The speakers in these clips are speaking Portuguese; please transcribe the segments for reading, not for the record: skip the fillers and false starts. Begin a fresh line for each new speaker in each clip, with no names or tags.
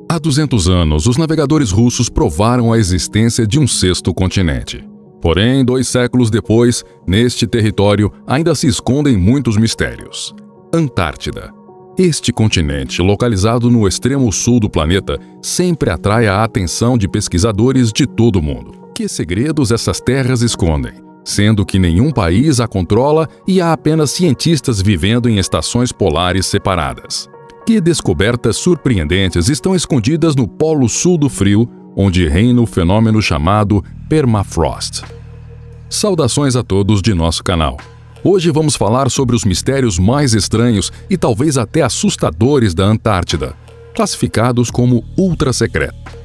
Há 200 anos, os navegadores russos provaram a existência de um sexto continente. Porém, 2 séculos depois, neste território ainda se escondem muitos mistérios. Antártida. Este continente, localizado no extremo sul do planeta, sempre atrai a atenção de pesquisadores de todo o mundo. Que segredos essas terras escondem? Sendo que nenhum país a controla e há apenas cientistas vivendo em estações polares separadas. Que descobertas surpreendentes estão escondidas no Polo Sul do Frio, onde reina o fenômeno chamado permafrost. Saudações a todos de nosso canal. Hoje vamos falar sobre os mistérios mais estranhos e talvez até assustadores da Antártida, classificados como ultra-secreto.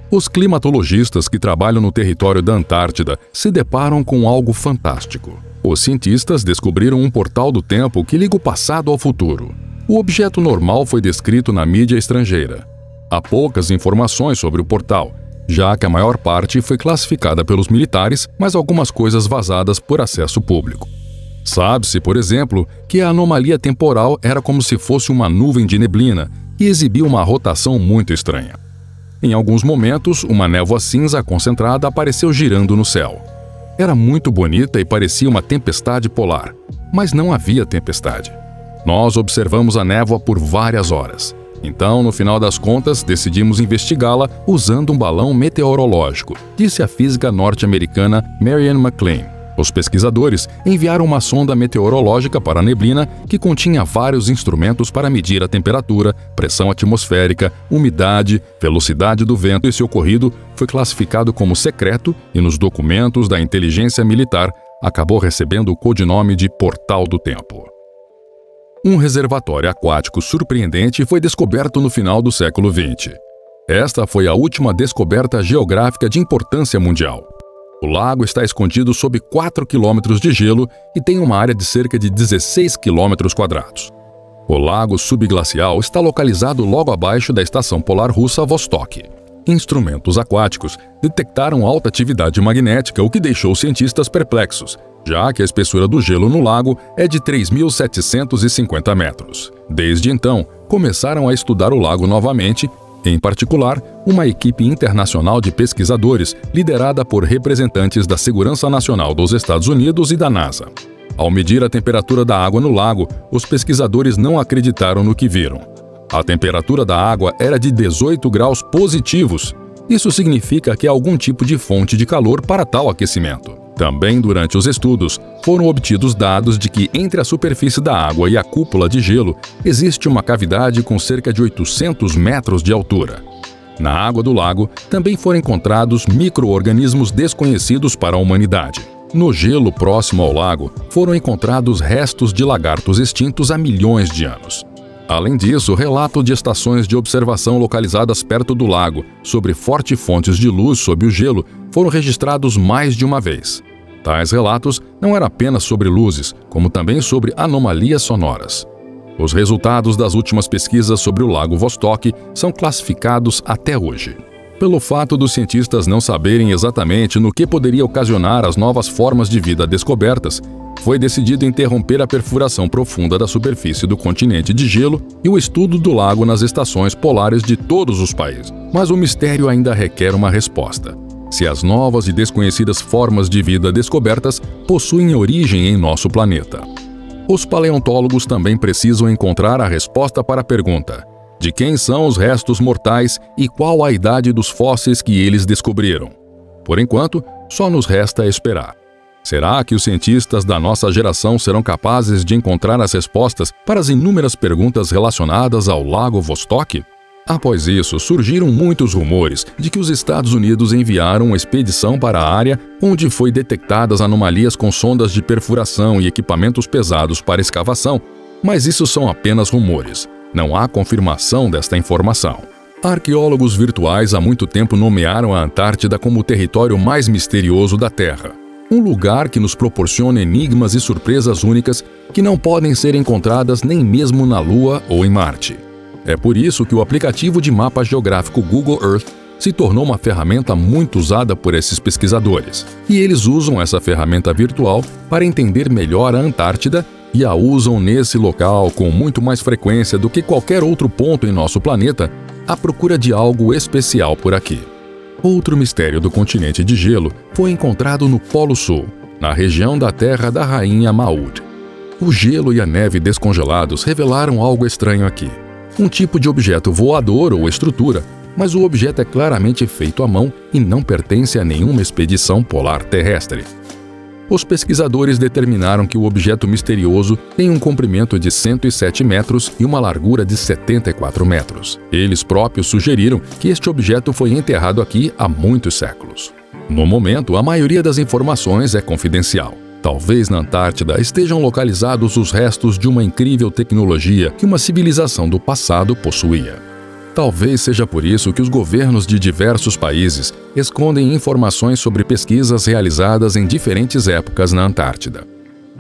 Os climatologistas que trabalham no território da Antártida se deparam com algo fantástico. Os cientistas descobriram um portal do tempo que liga o passado ao futuro. O objeto normal foi descrito na mídia estrangeira. Há poucas informações sobre o portal, já que a maior parte foi classificada pelos militares, mas algumas coisas vazadas por acesso público. Sabe-se, por exemplo, que a anomalia temporal era como se fosse uma nuvem de neblina e exibia uma rotação muito estranha. Em alguns momentos, uma névoa cinza concentrada apareceu girando no céu. Era muito bonita e parecia uma tempestade polar, mas não havia tempestade. Nós observamos a névoa por várias horas. Então, no final das contas, decidimos investigá-la usando um balão meteorológico, disse a física norte-americana Marianne McLean. Os pesquisadores enviaram uma sonda meteorológica para a neblina que continha vários instrumentos para medir a temperatura, pressão atmosférica, umidade, velocidade do vento. Esse ocorrido foi classificado como secreto e nos documentos da inteligência militar acabou recebendo o codinome de Portal do Tempo. Um reservatório aquático surpreendente foi descoberto no final do século XX. Esta foi a última descoberta geográfica de importância mundial. O lago está escondido sob 4 quilômetros de gelo e tem uma área de cerca de 16 quilômetros quadrados. O lago subglacial está localizado logo abaixo da estação polar russa Vostok. Instrumentos aquáticos detectaram alta atividade magnética, o que deixou os cientistas perplexos, já que a espessura do gelo no lago é de 3.750 metros. Desde então, começaram a estudar o lago novamente, em particular, uma equipe internacional de pesquisadores liderada por representantes da Segurança Nacional dos Estados Unidos e da NASA. Ao medir a temperatura da água no lago, os pesquisadores não acreditaram no que viram. A temperatura da água era de 18 graus positivos. Isso significa que há algum tipo de fonte de calor para tal aquecimento. Também durante os estudos, foram obtidos dados de que entre a superfície da água e a cúpula de gelo existe uma cavidade com cerca de 800 metros de altura. Na água do lago também foram encontrados micro-organismos desconhecidos para a humanidade. No gelo próximo ao lago, foram encontrados restos de lagartos extintos há milhões de anos. Além disso, relato de estações de observação localizadas perto do lago sobre fortes fontes de luz sob o gelo foram registrados mais de uma vez. Tais relatos não eram apenas sobre luzes, como também sobre anomalias sonoras. Os resultados das últimas pesquisas sobre o lago Vostok são classificados até hoje. Pelo fato dos cientistas não saberem exatamente no que poderia ocasionar as novas formas de vida descobertas, foi decidido interromper a perfuração profunda da superfície do continente de gelo e o estudo do lago nas estações polares de todos os países. Mas o mistério ainda requer uma resposta. Se as novas e desconhecidas formas de vida descobertas possuem origem em nosso planeta. Os paleontólogos também precisam encontrar a resposta para a pergunta: de quem são os restos mortais e qual a idade dos fósseis que eles descobriram? Por enquanto, só nos resta esperar. Será que os cientistas da nossa geração serão capazes de encontrar as respostas para as inúmeras perguntas relacionadas ao lago Vostok? Após isso, surgiram muitos rumores de que os Estados Unidos enviaram uma expedição para a área onde foi detectadas anomalias com sondas de perfuração e equipamentos pesados para escavação, mas isso são apenas rumores. Não há confirmação desta informação. Arqueólogos virtuais há muito tempo nomearam a Antártida como o território mais misterioso da Terra. Um lugar que nos proporciona enigmas e surpresas únicas que não podem ser encontradas nem mesmo na Lua ou em Marte. É por isso que o aplicativo de mapa geográfico Google Earth se tornou uma ferramenta muito usada por esses pesquisadores. E eles usam essa ferramenta virtual para entender melhor a Antártida e a usam nesse local com muito mais frequência do que qualquer outro ponto em nosso planeta, à procura de algo especial por aqui. Outro mistério do continente de gelo foi encontrado no Polo Sul, na região da Terra da Rainha Maud. O gelo e a neve descongelados revelaram algo estranho aqui. Um tipo de objeto voador ou estrutura, mas o objeto é claramente feito à mão e não pertence a nenhuma expedição polar terrestre. Os pesquisadores determinaram que o objeto misterioso tem um comprimento de 107 metros e uma largura de 74 metros. Eles próprios sugeriram que este objeto foi enterrado aqui há muitos séculos. No momento, a maioria das informações é confidencial. Talvez na Antártida estejam localizados os restos de uma incrível tecnologia que uma civilização do passado possuía. Talvez seja por isso que os governos de diversos países escondem informações sobre pesquisas realizadas em diferentes épocas na Antártida.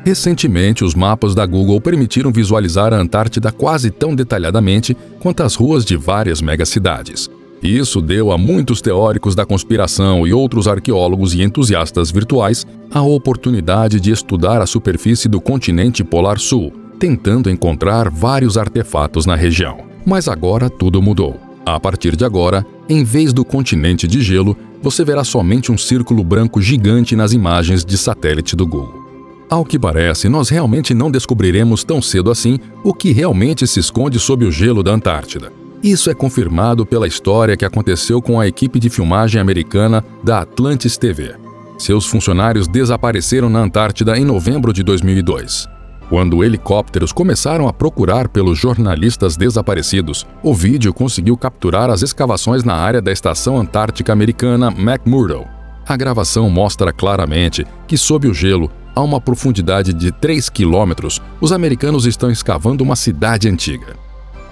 Recentemente, os mapas da Google permitiram visualizar a Antártida quase tão detalhadamente quanto as ruas de várias megacidades. Isso deu a muitos teóricos da conspiração e outros arqueólogos e entusiastas virtuais a oportunidade de estudar a superfície do continente polar sul, tentando encontrar vários artefatos na região. Mas agora tudo mudou. A partir de agora, em vez do continente de gelo, você verá somente um círculo branco gigante nas imagens de satélite do Google. Ao que parece, nós realmente não descobriremos tão cedo assim o que realmente se esconde sob o gelo da Antártida. Isso é confirmado pela história que aconteceu com a equipe de filmagem americana da Atlantis TV. Seus funcionários desapareceram na Antártida em novembro de 2002. Quando helicópteros começaram a procurar pelos jornalistas desaparecidos, o vídeo conseguiu capturar as escavações na área da Estação Antártica Americana McMurdo. A gravação mostra claramente que, sob o gelo, a uma profundidade de 3 quilômetros, os americanos estão escavando uma cidade antiga.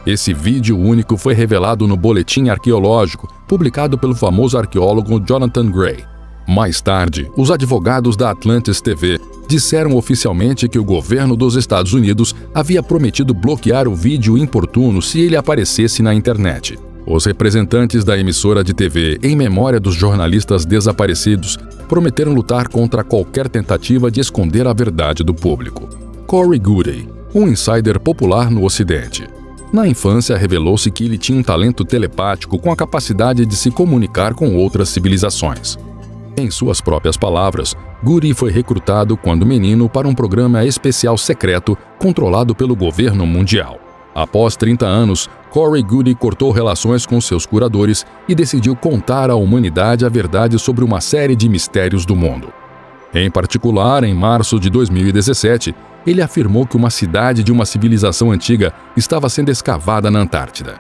Esse vídeo único foi revelado no Boletim Arqueológico, publicado pelo famoso arqueólogo Jonathan Gray. Mais tarde, os advogados da Atlantis TV disseram oficialmente que o governo dos Estados Unidos havia prometido bloquear o vídeo importuno se ele aparecesse na internet. Os representantes da emissora de TV, em memória dos jornalistas desaparecidos, prometeram lutar contra qualquer tentativa de esconder a verdade do público. Corey Goody, um insider popular no Ocidente. Na infância, revelou-se que ele tinha um talento telepático com a capacidade de se comunicar com outras civilizações. Em suas próprias palavras, Goody foi recrutado quando menino para um programa especial secreto controlado pelo governo mundial. Após 30 anos, Corey Goody cortou relações com seus curadores e decidiu contar à humanidade a verdade sobre uma série de mistérios do mundo. Em particular, em março de 2017, ele afirmou que uma cidade de uma civilização antiga estava sendo escavada na Antártida.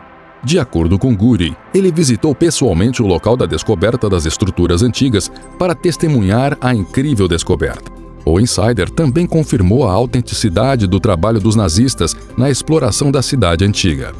De acordo com Goody, ele visitou pessoalmente o local da descoberta das estruturas antigas para testemunhar a incrível descoberta. O insider também confirmou a autenticidade do trabalho dos nazistas na exploração da cidade antiga.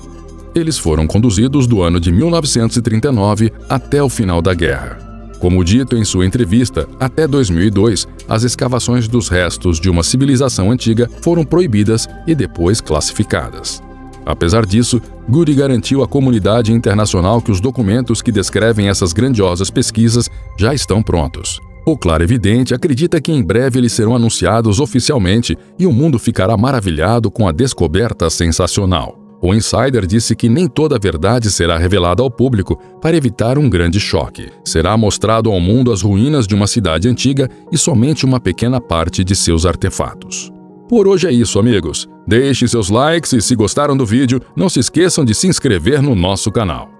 Eles foram conduzidos do ano de 1939 até o final da guerra. Como dito em sua entrevista, até 2002, as escavações dos restos de uma civilização antiga foram proibidas e depois classificadas. Apesar disso, Goody garantiu à comunidade internacional que os documentos que descrevem essas grandiosas pesquisas já estão prontos. O clarividente acredita que em breve eles serão anunciados oficialmente e o mundo ficará maravilhado com a descoberta sensacional. O insider disse que nem toda a verdade será revelada ao público para evitar um grande choque. Será mostrado ao mundo as ruínas de uma cidade antiga e somente uma pequena parte de seus artefatos. Por hoje é isso, amigos. Deixem seus likes e, se gostaram do vídeo, não se esqueçam de se inscrever no nosso canal.